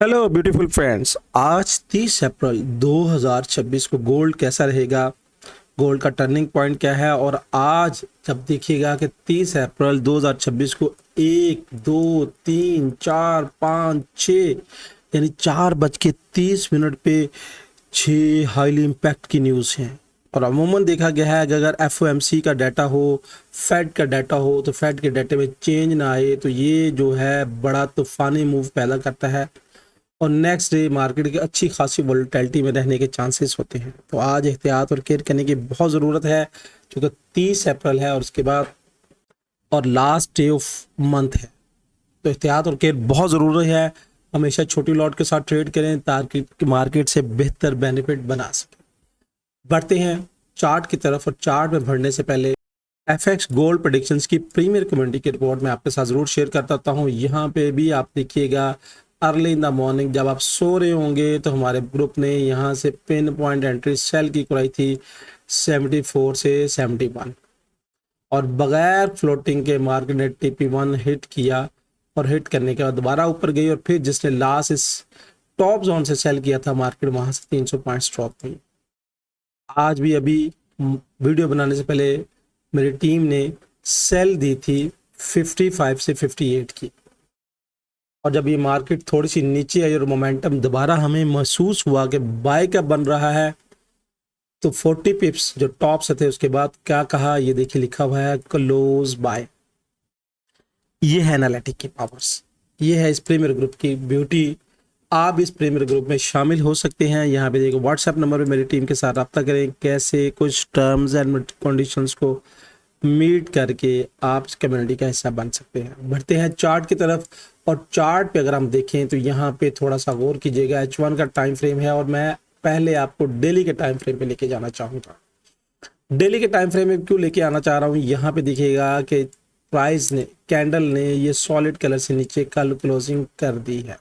Hello beautiful friends, आज 30 अप्रैल 2026 को gold कैसा रहेगा, गोल्ड का टर्निंग पॉइंट क्या है। और आज जब देखिएगा कि 30 अप्रैल 2026 को 1, 2, 3, 4, 5, 6 यानी 4:30 पे 6 हाईली इम्पैक्ट की न्यूज़ हैं। और अमूमन देखा गया है कि अगर एफओएमसी का डाटा हो, फेड का डाटा हो, तो फेड के डाटे में चेंज ना आए तो ये जो है बड़ा तूफानी मूव पैदा करता है और नेक्स्ट डे मार्केट की अच्छी खासी वोलेटिलिटी में रहने के चांसेस होते हैं। तो आज एहतियात और केयर करने की बहुत ज़रूरत है क्योंकि 30 अप्रैल है और उसके बाद और लास्ट डे ऑफ मंथ है, तो एहतियात और केयर बहुत ज़रूरी है। हमेशा छोटी लॉट के साथ ट्रेड करें ताकि मार्केट से बेहतर बेनिफिट बना सकें। बढ़ते हैं चार्ट की तरफ, और चार्ट में बढ़ने से पहले एफएक्स गोल्ड प्रेडिक्शंस की प्रीमियर कम्युनिटी की रिपोर्ट मैं आपके साथ ज़रूर शेयर करता हूँ। यहाँ पे भी आप देखिएगा अर्ली इन द मॉर्निंग जब आप सो रहे होंगे तो हमारे ग्रुप ने यहाँ से पिन पॉइंट एंट्री सेल की कराई थी 74 से 71 और बगैर फ्लोटिंग के मार्केट ने TP1 हिट किया और हिट करने के बाद दोबारा ऊपर गई और फिर जिसने लास्ट इस टॉप जोन से सेल किया था मार्केट वहाँ से 300 पॉइंट्स ड्रॉप हुई। आज भी अभी वीडियो बनाने से पहले मेरी टीम ने सेल दी थी 55 से 58 की, और जब ये मार्केट थोड़ी सी नीचे आई और मोमेंटम दोबारा हमें महसूस हुआ कि बाय का बन रहा है, तो 40 पिप्स जो टॉप से थे उसके बाद क्या कहा, ये देखिए लिखा हुआ है क्लोज बाय। ये है एनालिटिक की पावर्स, ये है इस प्रीमियर ग्रुप की ब्यूटी। आप इस प्रीमियर ग्रुप में शामिल हो सकते हैं। यहाँ पे देखो व्हाट्सएप नंबर पे मेरी टीम के साथ रब्ता करें, कैसे कुछ टर्म्स एंड कंडीशंस को मीट करके आप इस कम्युनिटी का हिस्सा बन सकते हैं। बढ़ते हैं चार्ट की तरफ, और चार्ट पे अगर हम देखें तो यहाँ पे थोड़ा सा गौर कीजिएगा। H1 का टाइम फ्रेम है और मैं पहले आपको डेली के टाइम फ्रेम पे लेके जाना चाहूँगा। डेली के टाइम फ्रेम में क्यों लेके आना चाह रहा हूँ, यहाँ पे देखिएगा कि प्राइस ने, कैंडल ने ये सॉलिड कलर से नीचे कल क्लोजिंग कर दी है।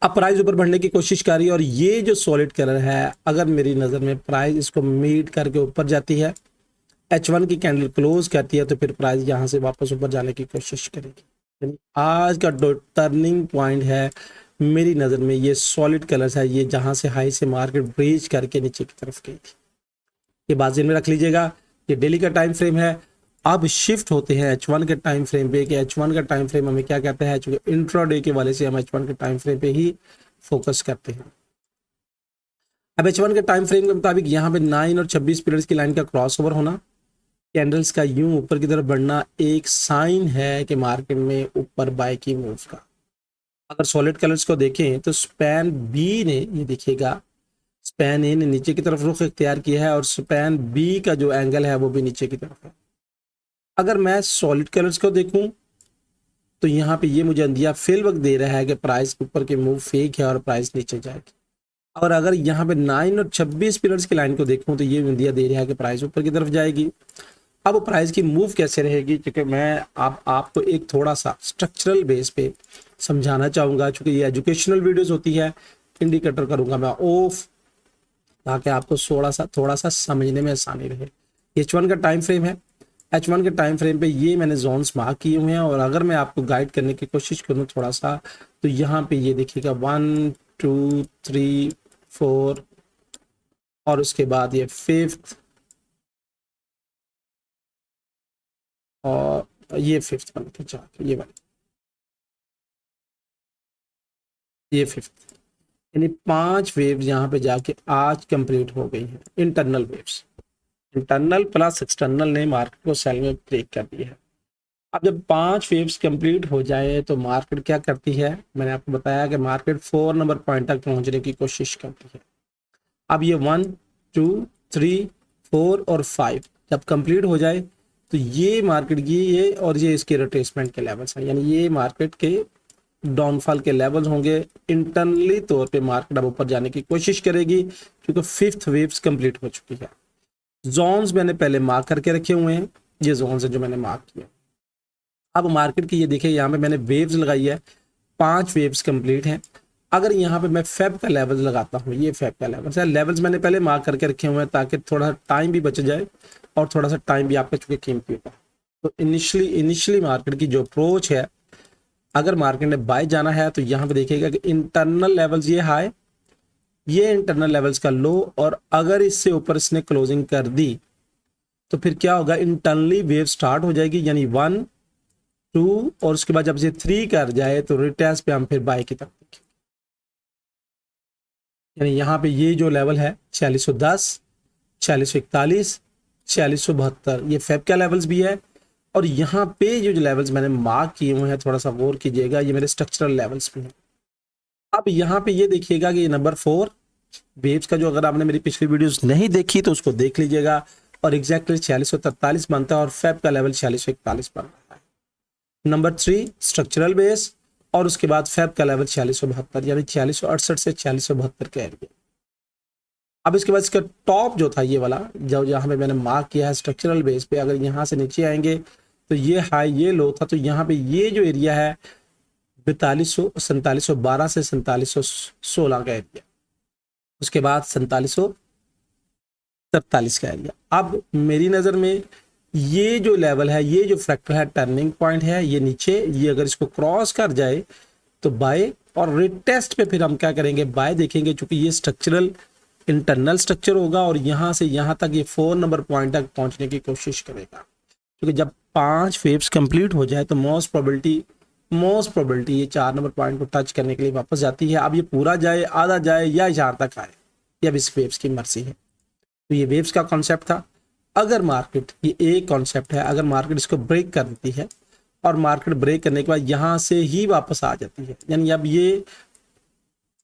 अब प्राइस ऊपर बढ़ने की कोशिश कर रही है और ये जो सॉलिड कलर है, अगर मेरी नज़र में प्राइस इसको मीट करके ऊपर जाती है, H1 की कैंडल क्लोज करती है, तो फिर प्राइस यहाँ से वापस ऊपर जाने की कोशिश करेगी। यानी आज का टर्निंग पॉइंट है मेरी नज़र में ये सॉलिड कलर्स है, ये जहाँ से हाई से मार्केट ब्रीच करके नीचे की तरफ गई थी। ये बात ज़हन में रख लीजिएगा। ये डेली का टाइम फ्रेम है। अब शिफ्ट होते हैं H1 के टाइम फ्रेम पे कि H1 का टाइम फ्रेम हमें क्या कहता है, चूंकि इंट्राडे के वाले से हम H1 के टाइम फ्रेम पे ही फोकस करते हैं। अब H1 के टाइम फ्रेम के मुताबिक यहाँ पे 9 और 26 पीरियड्स की लाइन का क्रॉस ओवर होना, कैंडल्स का यूं ऊपर की तरफ बढ़ना एक साइन है कि मार्केट में ऊपर बाय की मूव का। अगर सॉलिड कलर्स को देखें तो स्पैन बी ने, ये देखिएगा स्पैन ए ने नीचे की तरफ रुख इख्तियार किया है और स्पैन बी का जो एंगल है वो भी नीचे की तरफ है। अगर मैं सॉलिड कलर्स को देखूं तो यहाँ पे ये मुझे अंदिया फिल वक्त दे रहा है कि प्राइस ऊपर के मूव फेक है और प्राइस नीचे जाएगी। और अगर यहाँ पे 9 और 26 पीरियड्स की लाइन को देखूं तो ये अंदिया दे रहा है कि प्राइस ऊपर की तरफ जाएगी। अब प्राइस की मूव कैसे रहेगी, क्योंकि मैं आपको एक थोड़ा सा स्ट्रक्चरल बेस पे समझाना चाहूँगा। चूँकि ये एजुकेशनल वीडियोस होती है, इंडिकेटर करूँगा मैं ऑफ ताकि आपको थोड़ा सा समझने में आसानी रहे। H1 का टाइम फ्रेम है, H1 के टाइम फ्रेम पे ये मैंने जोन्स मार्क किए हुए हैं, और अगर मैं आपको गाइड करने की कोशिश करूँ थोड़ा सा, तो यहाँ पे ये देखिएगा 1 2 3 4 और उसके बाद ये 5th और ये 5th वाला था चार्ट, ये वाला, ये 5th, यानी 5 वेव्स यहाँ पे जाके आज कंप्लीट हो गई हैं। Internal waves, internal plus external ने मार्केट को सेल में ब्रेक कर दिया है। अब जब 5 वेव्स कंप्लीट हो जाए तो मार्केट क्या करती है, मैंने आपको बताया कि मार्केट 4 नंबर पॉइंट तक पहुंचने की कोशिश करती है। अब ये 1 2 3 4 और 5 जब कंप्लीट हो जाए तो ये मार्केट की ये और ये इसके रिट्रेसमेंट के लेवल्स हैं, यानी ये मार्केट के डाउनफॉल के लेवल्स होंगे। इंटरनली तौर पे मार्केट अब ऊपर जाने की कोशिश करेगी क्योंकि 5th वेव्स कंप्लीट हो चुकी है। जोन्स मैंने पहले मार्क करके रखे हुए हैं, ये जोन्स है जो मैंने मार्क किए। अब मार्केट की ये देखिए यहाँ पे मैंने वेव्स लगाई है, 5 वेव्स कंप्लीट हैं। अगर यहाँ पे मैं फेब का लेवल लगाता हूँ, ये फेब का लेवल है, लेवल्स मैंने पहले मार्क करके रखे हुए हैं ताकि थोड़ा टाइम भी बच जाए और थोड़ा सा टाइम भी आपका चूंकि कीमती होगा। तो इनिशियली मार्केट की जो अप्रोच है अगर मार्केट ने बाय जाना है तो यहाँ पे देखिएगा कि इंटरनल लेवल्स ये हाई, ये इंटरनल लेवल्स का लो, और अगर इससे ऊपर इसने क्लोजिंग कर दी तो फिर क्या होगा, इंटरनली वेव स्टार्ट हो जाएगी, यानी 1 2 और उसके बाद जब ये 3 कर जाए तो रिटेस्ट पे हम फिर बाय की तरफ देखेंगे। यानी यहाँ पे ये जो लेवल है 4610, 4641, 4672, ये फेब का लेवल्स भी है। और यहाँ पे जो लेवल्स मैंने मार्क किए हुए हैं, थोड़ा सा गौर कीजिएगा, ये मेरे स्ट्रक्चरल लेवल्स भी हैं। अब यहाँ पे ये देखिएगा कि नंबर 4 वेव्स का, जो अगर आपने मेरी पिछली वीडियोस नहीं देखी तो उसको देख लीजिएगा, और एग्जैक्टली 4643 बनता है और फेब का लेवल 4641 बन रहा है। नंबर 3 स्ट्रक्चरल बेस, और उसके बाद फेब का लेवल 4672, यानी 4668 से 4672 का एरिया। अब इसके बाद इसका टॉप जो था ये वाला, जो यहाँ पे मैंने मार्क किया है स्ट्रक्चरल बेस पे, अगर यहाँ से नीचे आएंगे तो ये हाई ये लो था, तो यहाँ पे ये जो एरिया है 4712 से 4716 का एरिया, उसके बाद 4743 का एरिया। अब मेरी नज़र में ये जो लेवल है, ये जो फ्रैक्टर है, टर्निंग पॉइंट है, ये नीचे, ये अगर इसको क्रॉस कर जाए तो बाय, और रिटेस्ट पे फिर हम क्या करेंगे, बाय देखेंगे, क्योंकि ये स्ट्रक्चरल इंटरनल स्ट्रक्चर होगा और यहाँ से यहाँ तक ये 4 नंबर पॉइंट तक पहुँचने की कोशिश करेगा। क्योंकि जब 5 वेव्स कंप्लीट हो जाए तो मोस्ट प्रोबेबिलिटी ये 4 नंबर पॉइंट को टच करने के लिए वापस जाती है। अब ये पूरा जाए, आधा जाए, या 4 तक आए, ये अब इस वेव्स की मर्जी है। तो ये वेव्स का कॉन्सेप्ट था। अगर मार्केट, ये एक कॉन्सेप्ट है, अगर मार्केट इसको ब्रेक कर देती है और मार्केट ब्रेक करने के बाद यहाँ से ही वापस आ जाती है, यानी अब ये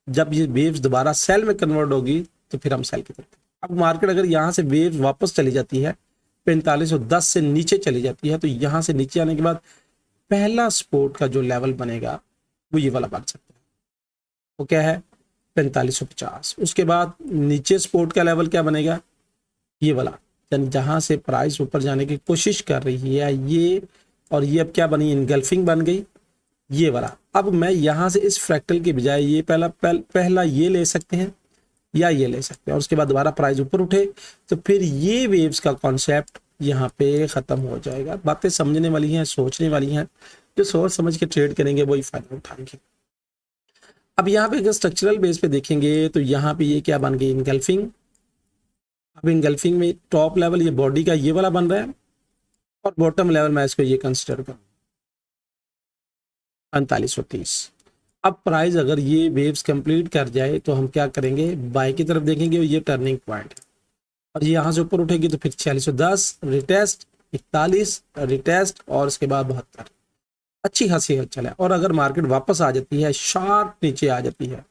जब ये वेव्स दोबारा सेल में कन्वर्ट होगी तो फिर हम सेल की तरफ। अब मार्केट अगर यहाँ से वेव्स वापस चली जाती है, 4510 से नीचे चली जाती है, तो यहाँ से नीचे आने के बाद पहला सपोर्ट का जो लेवल बनेगा वो ये वाला बन सकता है। वो क्या है, 4550। उसके बाद नीचे सपोर्ट का लेवल क्या बनेगा, ये वाला, यानी जहाँ से प्राइस ऊपर जाने की कोशिश कर रही है ये, और ये अब क्या बनी, इनगल्फिंग बन गई, ये वाला। अब मैं यहाँ से इस फ्रैक्टल के बजाय ये पहला ये ले सकते हैं या ये ले सकते हैं, और उसके बाद दोबारा प्राइस ऊपर उठे तो फिर ये वेव्स का कॉन्सेप्ट यहाँ पे ख़त्म हो जाएगा। बातें समझने वाली हैं, सोचने वाली हैं, जो सोच समझ के ट्रेड करेंगे वही फायदा उठाएंगे। अब यहाँ पे अगर स्ट्रक्चरल बेस पे देखेंगे तो यहाँ पे ये क्या बन गई, इनगल्फिंग। अब इनगल्फिंग में टॉप लेवल ये बॉडी का ये वाला बन रहा है, और बॉटम लेवल मैं इसको ये कंसिडर करूँ 4530। अब प्राइस अगर ये वेव्स कंप्लीट कर जाए तो हम क्या करेंगे, बाय की तरफ देखेंगे, ये टर्निंग पॉइंट है, और ये यहाँ से ऊपर उठेगी तो फिर 4610 रिटेस्ट, 41 रिटेस्ट, और उसके बाद 72। अच्छी खासी हलचल है। और अगर मार्केट वापस आ जाती है, शार्प नीचे आ जाती है,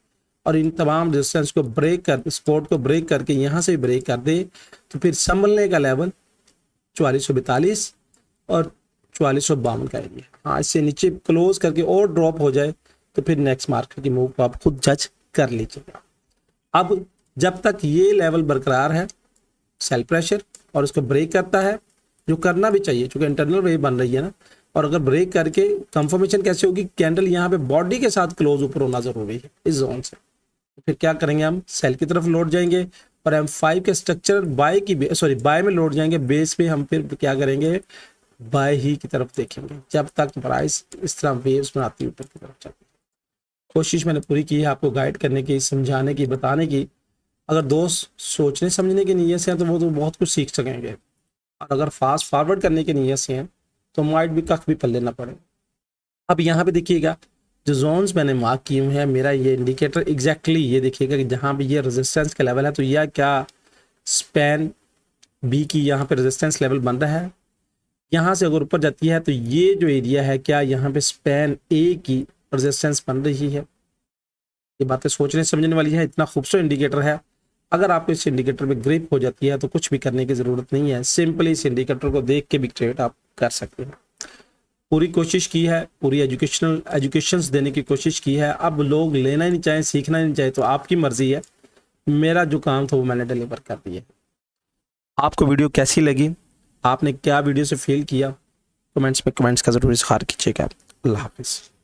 और इन तमाम रेजिस्टेंस को ब्रेक कर, सपोर्ट को ब्रेक करके यहाँ से ब्रेक कर दे, तो फिर संभलने का लेवल 4442 और 4452 का एरिया। हाँ, इससे नीचे क्लोज करके और ड्रॉप हो जाए तो फिर नेक्स्ट मार्केट की मूव को आप खुद जज कर लीजिएगा। अब जब तक ये लेवल बरकरार है, सेल प्रेशर, और उसको ब्रेक करता है, जो करना भी चाहिए क्योंकि इंटरनल वेव बन रही है ना, और अगर ब्रेक करके कंफर्मेशन कैसे होगी, कैंडल यहाँ पे बॉडी के साथ क्लोज ऊपर होना जरूरी है इस जोन से, तो फिर क्या करेंगे, हम सेल की तरफ लौट जाएंगे, और M5 के स्ट्रक्चर बाय में लौट जाएंगे। बेस पे हम फिर क्या करेंगे, बाय ही की तरफ देखेंगे जब तक प्राइस इस तरह वेव्स बनाती है ऊपर की तरफ जाती है। कोशिश मैंने पूरी की है आपको गाइड करने की, समझाने की, बताने की। अगर दोस्त सोचने समझने की नीयत से हैं तो वो तो बहुत कुछ सीख सकेंगे, और अगर फास्ट फॉरवर्ड करने की नीयत से हैं तो माइट भी कख भी पल्ले ना पड़े। अब यहाँ पे देखिएगा जो जोन्स मैंने मार्क किए हुए हैं, मेरा ये इंडिकेटर एग्जैक्टली ये देखिएगा कि जहाँ पे ये रेजिस्टेंस का लेवल है, तो यह क्या स्पैन बी की यहाँ पे रेजिस्टेंस लेवल बन रहा है। यहाँ से अगर ऊपर जाती है तो ये जो एरिया है, क्या यहाँ पे स्पैन ए की रेजिस्टेंस बन रही है। ये बातें सोचने समझने वाली है। इतना खूबसूरत इंडिकेटर है, अगर आपको इस इंडिकेटर पे ग्रिप हो जाती है तो कुछ भी करने की ज़रूरत नहीं है, सिंपली इस इंडिकेटर को देख के भी ट्रेड आप कर सकते हैं। पूरी कोशिश की है, पूरी एजुकेशंस देने की कोशिश की है। अब लोग लेना ही नहीं चाहे, सीखना ही नहीं चाहे, तो आपकी मर्जी है। मेरा जो काम था वो मैंने डिलीवर कर दिया। आपको वीडियो कैसी लगी, आपने क्या वीडियो से फील किया, कमेंट्स में कमेंट्स का ज़रूर इज़हार कीजिएगा। अल्लाह हाफिज़।